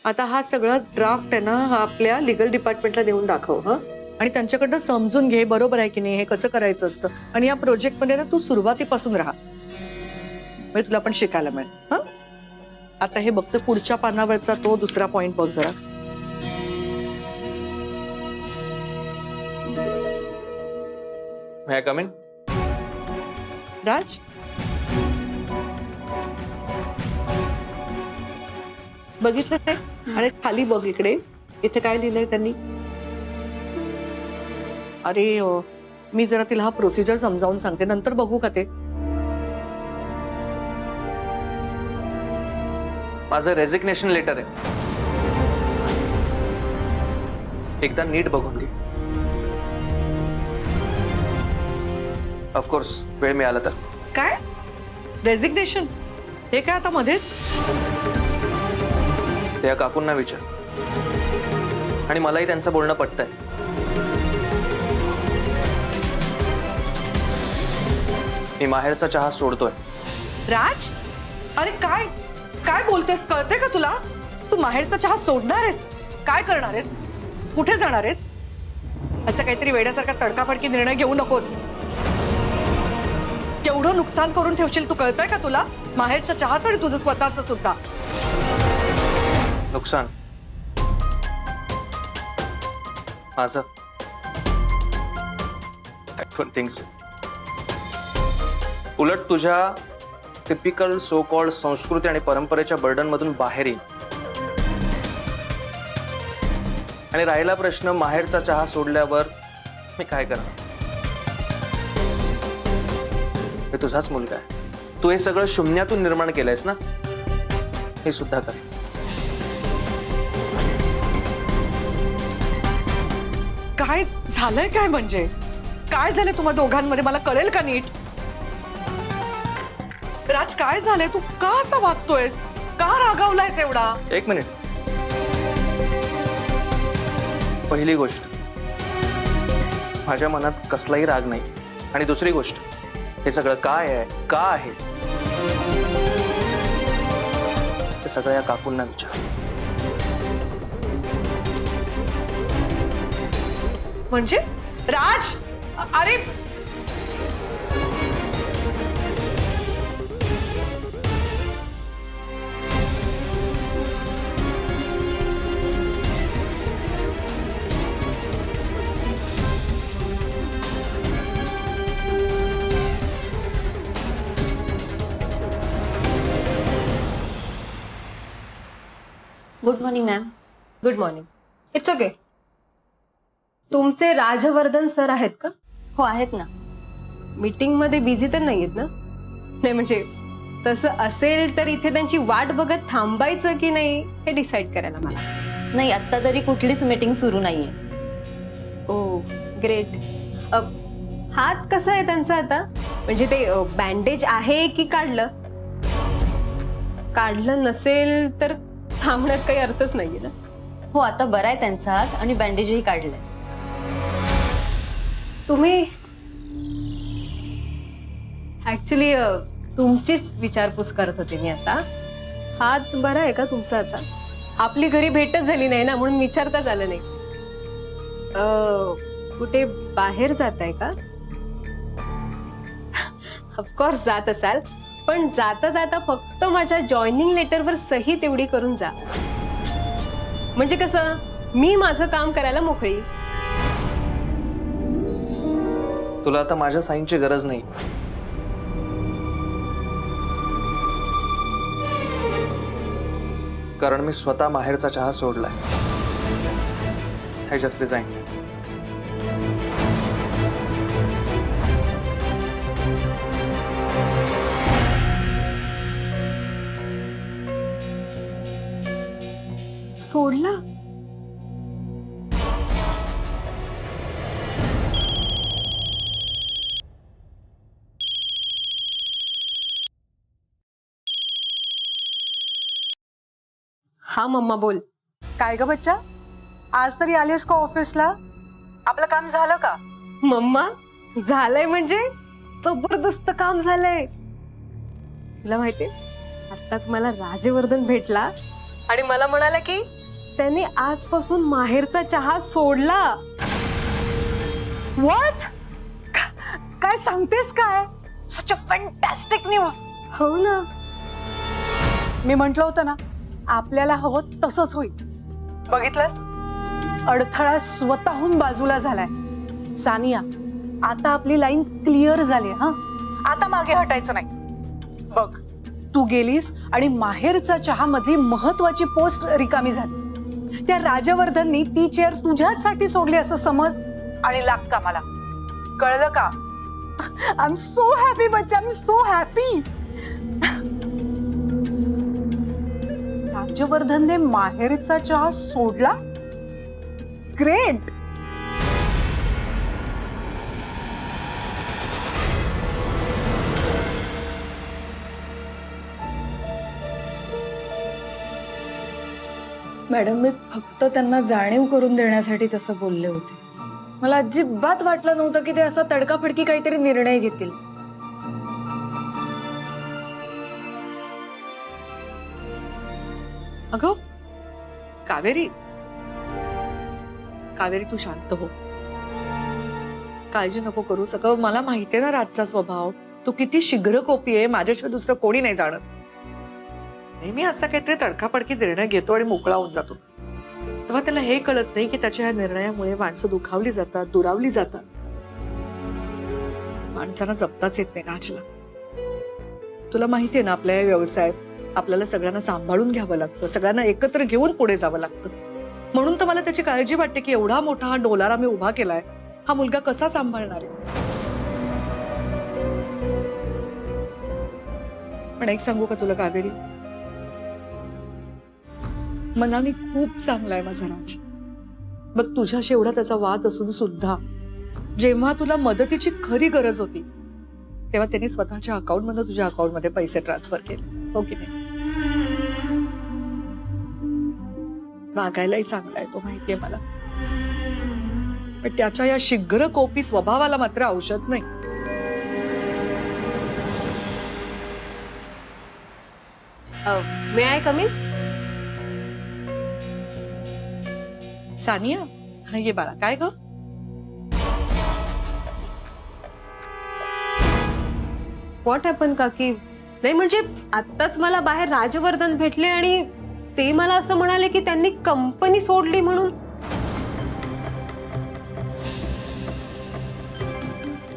आता हा सगळा ड्राफ्ट आहे ना, हा आपल्या लीगल डिपार्टमेंटला देऊन दाखव हा, आणि त्यांच्याकडनं समजून घे बरोबर आहे की नाही, हे कसं करायचं असतं. आणि या प्रोजेक्टमध्ये ना तू सुरुवातीपासून राहा, म्हणजे तुला पण शिकायला मिळेल. हा, आता हे बघतो पुढच्या पानावरचा तो दुसरा पॉइंट बघ जरा. May I come in? राज, बघितलं ते? अरे खाली बघ, इकडे इथे काय लिहिलंय त्यांनी. अरे मी जरा तिला हा प्रोसिजर समजावून सांगते, नंतर बघू का ते. माझं रेजिग्नेशन लेटर आहे, एकदा नीट बघून घे. ऑफकोर्स वेळ मिळाला तर. काय रेजिग्नेशन? हे काय आता मध्येच? त्या काकूंना विचार, आणि मलाही त्यांचं बोलणं पटतंय. मी माहेरचा चहा सोडतोय. राज, अरे काय काय बोलतोयस, कळतंय का तुला? तू माहेरचा चहा सोडणार आहेस? काय करणार आहेस? कुठे जाणार आहेस? असं काहीतरी वेड्यासारखा तडकाफडकी निर्णय घेऊ नकोस. केवढं नुकसान करून ठेवशील तू, कळतंय का तुला? माहेरच्या चहाचं आणि तुझं स्वतःचं सुद्धा. नुकसान माझं? I don't think so. उलट तुझ्या टिपिकल सो कॉल्ड संस्कृती आणि परंपरेच्या बर्डन मधून बाहेर येईल. आणि राहिला प्रश्न माहेरचा चहा सोडल्यावर मी काय करणार? हे तुझाच मुलगा आहे, तू हे सगळं शून्यातून निर्माण केलंयस ना, हे सुद्धा कर. काय झालंय? काय म्हणजे काय झालंय तुम्हा दोघांमध्ये, मला कळेल का नीट? राज, काय झालंय? तू का असा वागतोयस? का रागावलायस एवढा? एक मिनिट. पहिली गोष्ट, माझ्या मनात कसलाही राग नाही. आणि दुसरी गोष्ट, हे सगळं काय आहे, का आहे, ते सगळं या काकूंना विचार. म्हणजे राज, अरे good morning ma'am. Good morning. It's okay. तुमचे राजवर्धन सर आहेत का? हो आहेत ना. मीटिंग मध्ये बिझी तर नाही आहेत ना? नाही म्हणजे तसं असेल तर इथे त्यांची वाट बघत थांबायचं की नाही हे डिसाईड करायला मला. नाही, आत्ता तरी कुठलीच मीटिंग सुरू नाहीये. ओ ग्रेट. हात कसा आहे त्यांचा आता? म्हणजे ते बँडेज आहे की काढलं? काढलं नसेल तर थांबण्यात काही अर्थच नाहीये ना. हो, आता बरा आहे त्यांचा हात आणि बँडेजही काढलंय. तुम्ही ऍक्च्युली तुमचीच विचारपूस करत होते मी आता. हात बरा आहे का तुमचा आता? आपली घरी भेटच झाली नाही ना, म्हणून विचारताच आलं नाही. कुठे बाहेर जाताय का? ऑफकोर्स जात असाल, पण जाता जाता फक्त माझ्या जॉईनिंग लेटरवर सही तेवढी करून जा. म्हणजे कसं, मी माझं काम करायला मोकळी. तुला आता माझ्या साईनची गरज नाही. कारण मी स्वतः माहेरचा चहा सोडलाय. I just resign. सोडला? हा मम्मा बोल. काय ग बच्चा, आज तरी आलीस का ऑफिसला? आपलं काम झालं का? मम्मा झालंय म्हणजे जबरदस्त काम झालंय. तुला माहितीये, आत्ताच मला राजवर्धन भेटला आणि मला म्हणाला की त्यांनी आजपासून माहेरचा चहा सोडला. व्हॉट? काय सांगतेस काय? सच अ फॅन्टॅस्टिक न्यूज. हो ना. मी म्हंटल होतं ना आपल्याला हवं तसंच होईल. बघितलंस, अडथळा स्वतःहून बाजूला झालाय. सानिया, आता आपली लाईन क्लिअर झाली. हा, आता मागे हटायचं नाही. बघ, तू गेलीस आणि माहेरचा चहा मधली महत्वाची पोस्ट रिकामी झाली. त्या राजवर्धननी ती चेअर तुझ्यासाठी सोडली असं समज आणि लाग कामाला. कळलं का? आय एम सो हॅपी बच्चा, आय एम सो हॅपी. राजवर्धनने माहेरचा चहा सोडला. ग्रेट. मॅडम, मी फक्त त्यांना जाणीव करून देण्यासाठी तसं बोलले होते. मला अजिबात वाटलं नव्हतं की ते असा तडकाफडकी काहीतरी निर्णय घेतील. अगं कावेरी, कावेरी तू शांत हो, काळजी नको करू. सगळं मला माहितीये ना राजचा स्वभाव. तू किती शीघ्र कोपी आहे, माझ्याशिवाय दुसरं कोणी नाही जाणत. नेहमी असा काहीतरी तडकाफडकी निर्णय घेतो आणि मोकळा होऊन जातो. तेव्हा त्याला हे कळत नाही की त्याच्या या निर्णयामुळे माणसं दुखावली जातात, दुरावली जातात. माणसांना जपताच येत नाही राजला. तुला माहितीये ना, आपल्या या व्यवसायात आपल्याला सगळ्यांना सांभाळून घ्यावं लागतं, सगळ्यांना एकत्र घेऊन पुढे जावं लागतं. म्हणून तर मला त्याची काळजी वाटते की एवढा मोठा हा डोलारा मी उभा केलाय, हा मुलगा कसा सांभाळणार आहे. पण एक सांगू का तुला कावेरी, मनाने खूप चांगला आहे माझा राज. मग तुझ्याशी एवढा त्याचा वाद असून सुद्धा जेव्हा तुला मदतीची खरी गरज होती तेव्हा त्याने स्वतःच्या अकाउंट मधून तुझ्या अकाउंट मध्ये पैसे ट्रान्सफर केले, हो की नाही? वागायलाही चांगला आहे तो, माहितीये मला. पण त्याच्या या शीघ्र कोपी स्वभावाला मात्र औषध नाही. मे आय कम इन? सानिया, हा ये बाळा. काय ग? व्हॉट हॅपन काकी? नाही म्हणजे आत्ताच मला बाहेर राजवर्धन भेटले आणि ते मला असं म्हणाले की त्यांनी कंपनी सोडली म्हणून.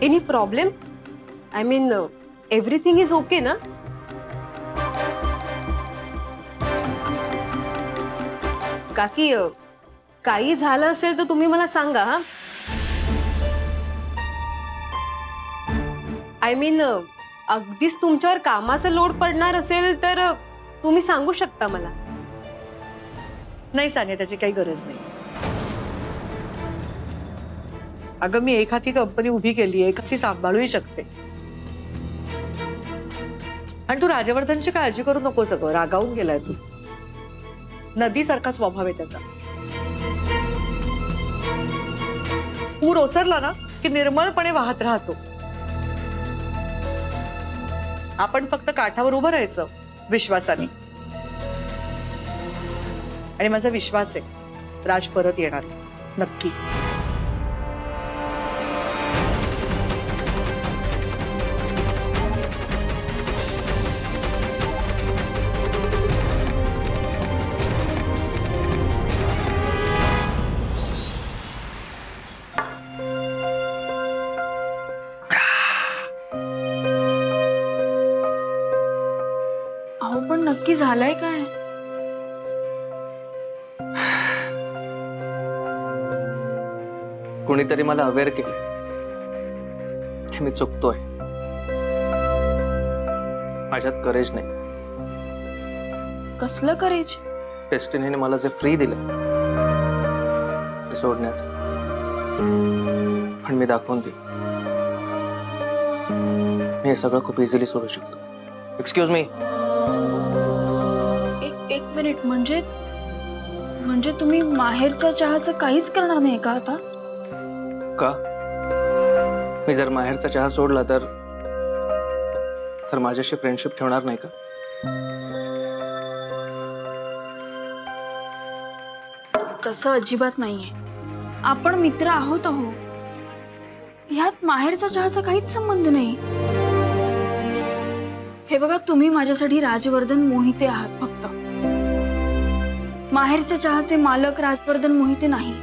Any problem? I mean everything is okay ना? काकी, काही झालं असेल तर तुम्ही मला सांगा. हा, आय मीन अगदीच तुमच्यावर कामाचा लोड पडणार असेल तर तुम्ही सांगू शकता मला. नाही सानिया, त्याची काही गरज नाही. अगं मी एखादी कंपनी उभी केली आहे, एखादी सांभाळूही शकते. आणि तू राजवर्धनची काळजी करू नको. सगळं रागावून गेलाय तू. नदीसारखा स्वभाव आहे त्याचा. पूर ओसरला ना की निर्मळपणे वाहत राहतो. आपण फक्त काठावर उभं राहायचं विश्वासाने. आणि माझा विश्वास आहे राज परत येणार नक्की. अहो, पण नक्की झालंय काय? कुणीतरी मला अवेअर केलं की मी चुकतोय. माझ्यात करेज नाही. कसलं करेज? डेस्टिनीने मला जे फ्री दिलं ते सोडण्याचं. पण मी दाखवून दिलं मी हे सगळं खूप इझिली सोडू शकतो. Excuse me. एक मिनिट. म्हणजे तुम्ही माहेरच्या चहाचं काहीच करणार नाही का आता? का? मी जर माहेरचा चहा सोडला तर माझ्याशी फ्रेंडशिप ठेवणार नाही का? तसं अजिबात नाहीये. आपण मित्र आहोत अहो. ह्यात माहेरचा चहाचा काहीच संबंध नाही. हे बघा, तुम्ही माझ्यासाठी राजवर्धन मोहिते आहात फक्त. माहेरच्या चहाचे मालक राजवर्धन मोहिते नाही.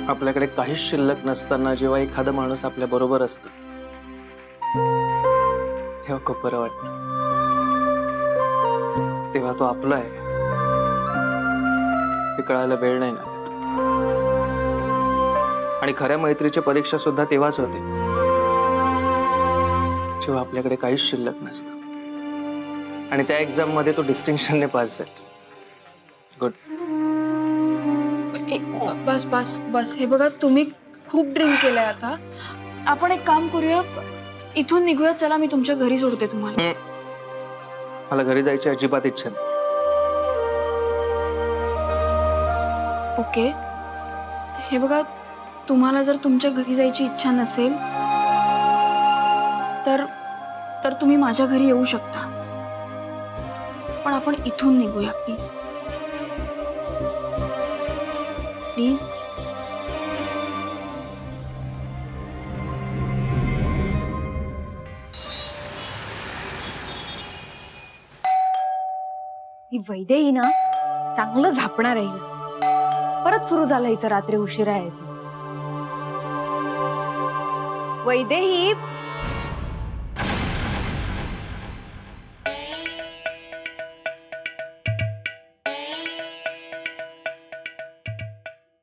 आपल्याकडे काहीच शिल्लक नसताना जेव्हा एखादा माणूस आपल्या बरोबर असतं तेव्हा खूप बरं वाटतं. तेव्हा तो आपला आहे हे कळायला वेळ नाही लागत. आणि खऱ्या मैत्रीची परीक्षा सुद्धा तेव्हाच होते जेव्हा आपल्याकडे काहीच शिल्लक नसतं. आणि त्या एक्झाम मध्ये तो डिस्टिंक्शनने पास झाला. गुड. बस बस बस. हे बघा, तुम्ही खूप ड्रिंक केलंय आता. आपण एक काम करूया, इथून निघूया. चला, मी तुमच्या घरी सोडते तुम्हाला. मला घरी जायची अजिबात इच्छा नाही. ओके. हे बघा, तुम्हाला जर तुमच्या घरी जायची इच्छा नसेल तर तर तुम्ही माझ्या घरी येऊ शकता, पण आपण इथून निघूया प्लीज. प्लीज. ही वैदेही ना चांगलं झापणार आहे. परत सुरू झालं हिचं रात्री उशिरा यायचं. वैदेही,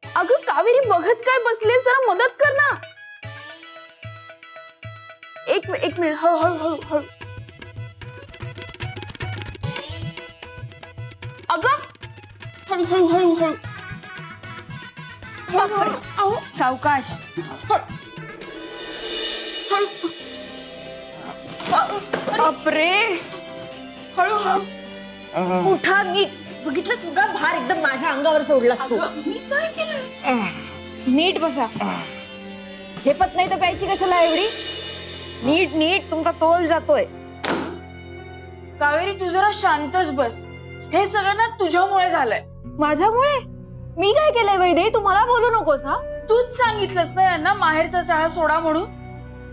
अगं कावेरी, बघत काय बसले, जरा मदत कर ना. एक मिनिट. हळू हळू हळू हळू. अगं हळू हळू हळू हळू. अहो, सावकाश. बापरे. हळू हळू. उठा नीट. बघितलं, सगळा भार एकदम माझ्या अंगावर सोडलास तू. मी काय केलं? नीट बसा. झेपत नाही तर प्यायची कशाला एवढी? नीट नीट. तुमचा तोल जातोय. कावेरी, तू जरा शांतच बस. हे सगळं ना तुझ्यामुळे झालंय. माझ्यामुळे? मी काय केलंय वैदे? तू मला बोलू नकोस हा. तूच सांगितलंस ना यांना माहेरचा चहा सोडा म्हणून.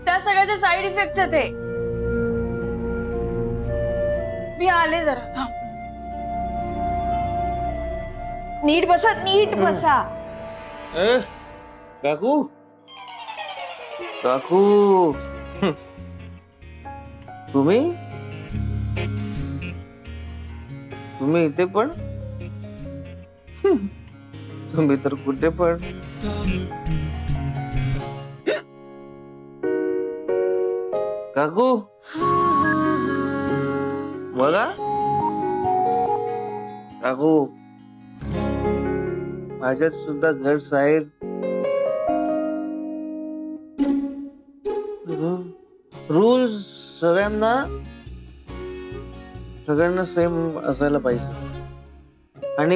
त्या सगळ्याचे साईड इफेक्ट आहेत हे. मी आले जरा. थांब. नीट बसा, नीट बसा. काकू काकू तुम्ही तुम्ही इथे पण? तुम्ही तर कुठे पण? काकू बघा, काकू माझ्यात सुद्धा गट्स आहेत. रूल्स सगळ्यांना सेम असायला पाहिजे. आणि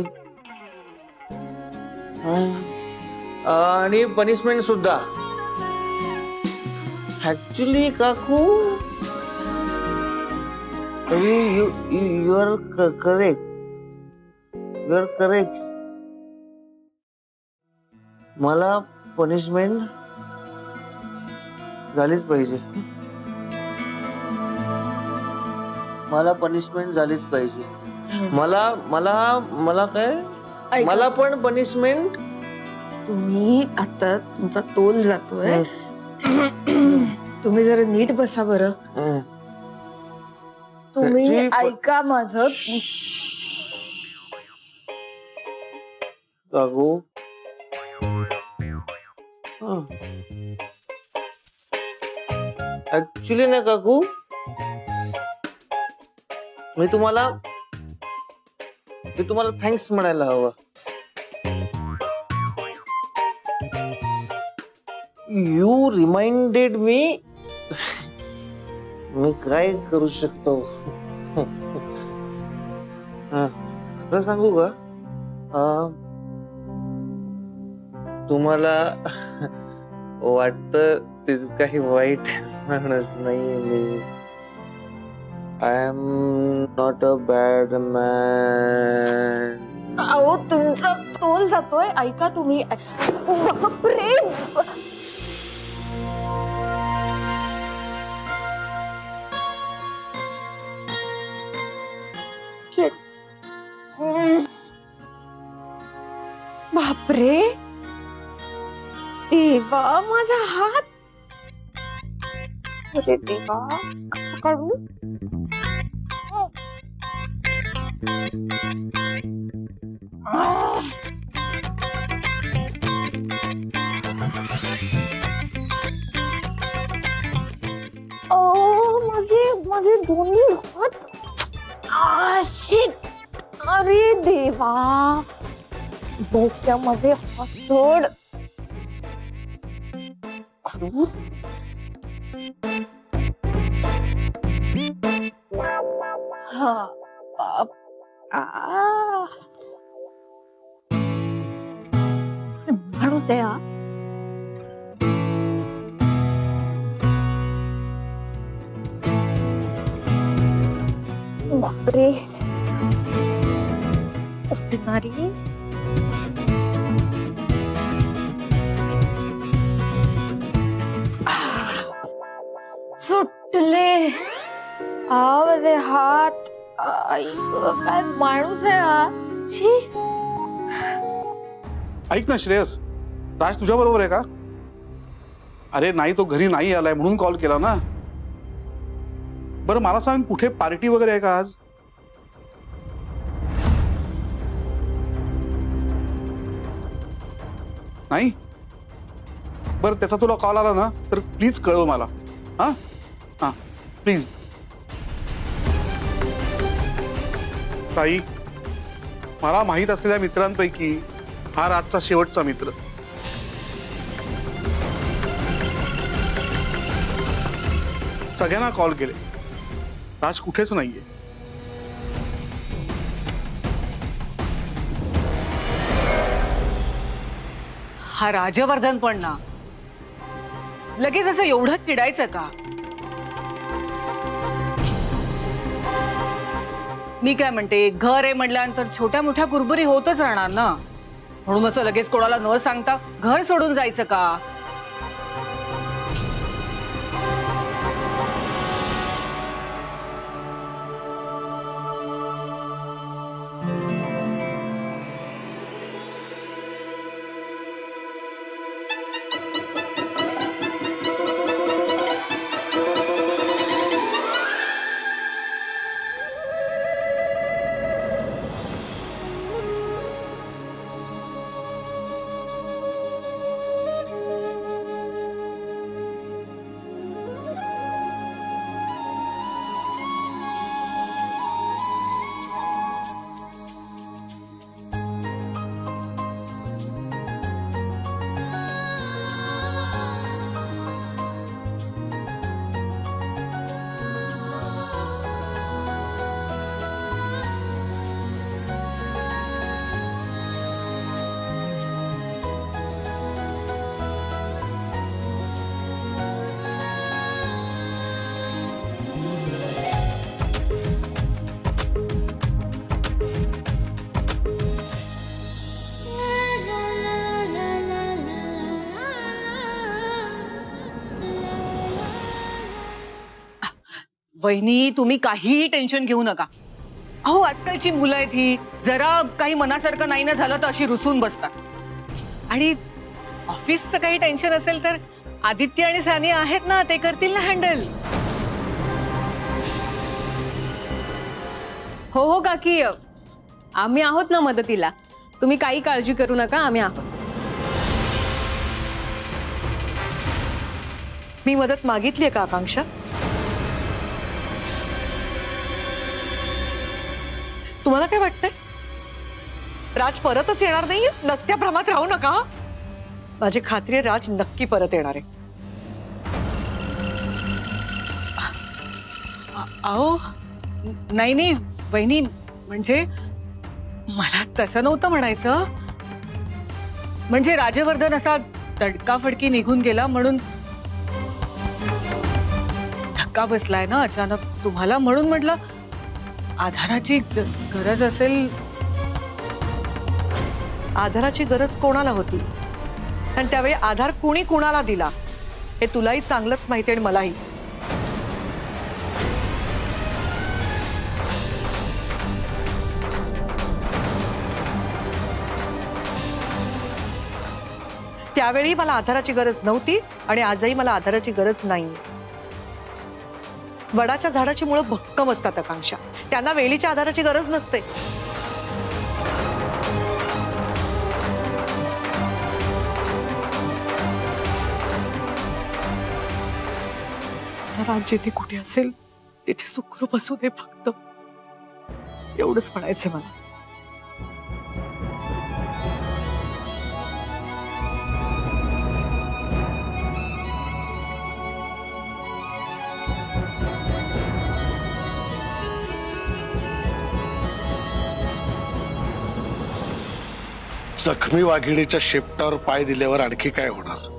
पनिशमेंट सुद्धा. ऍक्च्युली काकू, you are correct. You are correct. मला पनिशमेंट झालीच पाहिजे. मला पनिशमेंट झालीच पाहिजे. मला मला मला काय, मला पण पनिशमेंट. तुम्ही आता, तुमचा तोल जातोय. तुम्ही जरा नीट बसा बरं. तुम्ही ऐका माझं. काकू ऍक्च्युली ना काकू, मी तुम्हाला थँक्स म्हणायला हवं. यू रिमाइंडेड मी काय करू शकतो. खरं सांगू का, तुम्हाला वाटतं ते काही वाईट माणूस नाही मी. I am not a bad man. अहो तुमचा तोल जातोय, ऐका तुम्ही. बापरे. Shit. बापरे, देवा माझा हात. अरे देवा, कसं काढू? माझे दोन्ही हात. शिट. अरे देवा, डोक्यामध्ये हात सोड. माणूस आहे हा. बापरे, उठणारी. सुटले माझे हात. आई गं, काय माणूस आहे हा. छी. ऐक ना श्रेयस, राज तुझ्या बरोबर आहे का? अरे नाही, तो घरी नाही आलाय म्हणून कॉल केला ना. बरं मला सांग, कुठे पार्टी वगैरे आहे का आज? नाही? बरं त्याचा तुला कॉल आला ना तर प्लीज कळव मला. हा हा प्लीज. ताई, मला माहित असलेल्या मित्रांपैकी हा राजचा शेवटचा मित्र. सगळ्यांना कॉल केले, राज कुठेच नाहीये. हा राजवर्धन पण ना, लगेच असं एवढं चिडायचं का? मी काय म्हणते, घर आहे म्हटल्यानंतर छोट्या मोठ्या कुरबुरी होतच राहणार ना. म्हणून असं लगेच कोणाला न सांगता घर सोडून जायचं का? वहिनी, तुम्ही काहीही टेन्शन घेऊ नका. अहो आजकालची मुलं आहेत ही, जरा काही मनासारखं नाही ना झालं तर अशी रुसून बसतात. आणि ऑफिसचं काही टेन्शन असेल तर आदित्य आणि सानी आहेत ना, ते करतील ना हँडल. हो हो काकी, आम्ही आहोत ना मदतीला. तुम्ही काही काळजी करू नका, आम्ही आहोत. मी मदत मागितलीये का आकांक्षा? तुम्हाला काय वाटतंय? राज परतच येणार नाहीये? नसत्या भ्रमात राहू नका. माझी खात्री आहे राज नक्की परत येणार आहे. अहो नाही नाही वहिनी, म्हणजे मला तसं नव्हतं म्हणायचं. म्हणजे राजवर्धन असा तडकाफडकी निघून गेला म्हणून धक्का बसलाय ना अचानक तुम्हाला, म्हणून म्हटलं आधाराची गरज असेल. आधाराची गरज कोणाला होती आणि त्यावेळी आधार कुणी कुणाला दिला हे तुलाही चांगलंच माहिती आणि मलाही. त्यावेळी मला आधाराची गरज नव्हती आणि आजही मला आधाराची गरज नाही. वडाच्या झाडाची मुळं भक्कम असतात आकांक्षा, त्यांना वेलीच्या आधाराची गरज नसते. जरा जिथे कुठे असेल तिथे सुखरूप असू दे, फक्त एवढंच म्हणायचं मला. जखमी वाघिणीच्या शेपटावर पाय दिल्यावर आणखी काय होणार.